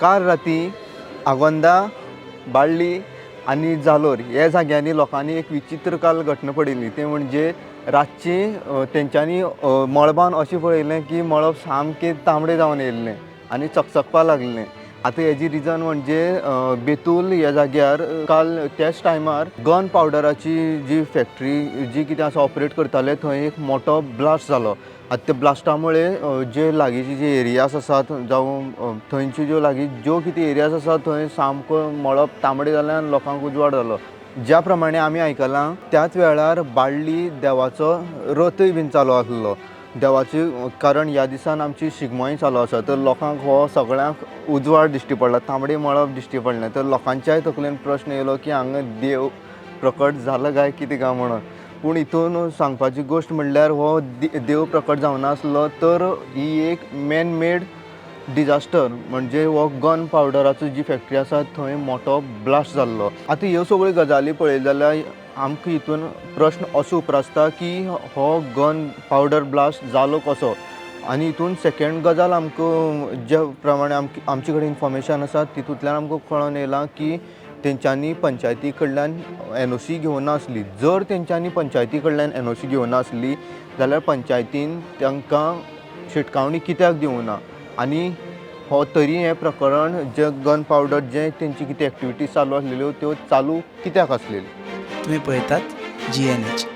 काल राती आगोंदा, बाळ्ळी आनी जालोर ह्या जाग्यांनी लोकांनी एक विचित्र काल घटना पळयली ते म्हणजे रातची तेंच्यांनी मळबान अशें पळयलें की मळब सामकें तांबडें जावन येयल्लें आनी चकचकपाक लागलें. आतां हेजी रिजन म्हणजे बेतूल ह्या जाग्यार काल त्याच टायमार गन पावडराची जी फॅक्टरी जी कितें आसा ऑपरेट करताले थंय एक मोठो ब्लास्ट जालो. आतां त्या ब्लास्टा मुळे जे लागींचे जे एरियाज आसात जावं थंयच्यो ज्यो लागीं ज्यो कितें एरियाज आसात थंय सामको मळब तांबडें जालें आनी लोकांक उजवाड जालो. ज्या प्रमाणे आमी आयकलां त्याच वेळार बाळ्ळी देवाचो रथय बीन चालू आसलो. देवाची कारण ह्या दिसान आमची शिगमोय चालू आसा तर लोकांक हो सगळ्यांक उजवाड दिश्टी पडला, तांबडी मळब दिश्टी पडलें. तर लोकांच्याय तकलेन प्रश्न येयलो की हांगा देव प्रकट जाला काय कितें काय म्हणून. पूण हितून सांगपाची गोश्ट म्हणल्यार हो देव प्रकट जावना आसलो तर ही एक मॅन मेड डिजास्टर म्हणजे हो गन पावडराचो जी फॅक्टरी आसा थंय मोठो ब्लास्ट जाल्लो. आतां ह्यो सगळ्यो गजाली पळयली जाल्यार आमकां हितून प्रश्न असो उप्रासता की हो गन पावडर ब्लास्ट जालो कसो. आनी हितून सेकेंड गजाल आमकां ज्या प्रमाणे आमचे कडेन इन्फॉर्मेशन आसा तितूंतल्यान आमकां कळोन येयलां की तेंच्यांनी पंचायती कडल्यान NOC घेवना आसली. जर तेंच्यांनी पंचायती कडल्यान NOC घेवना आसली जाल्यार पंचायतीन तांकां शिटकावणी कित्याक दिवना आनी हो तरी हें प्रकरण जे गन पावडर जे तेंची कितें एक्टिविटीज चालू आसलेल्यो त्यो चालू कित्याक आसलेल्यो. तुम्ही पळयतात GNH.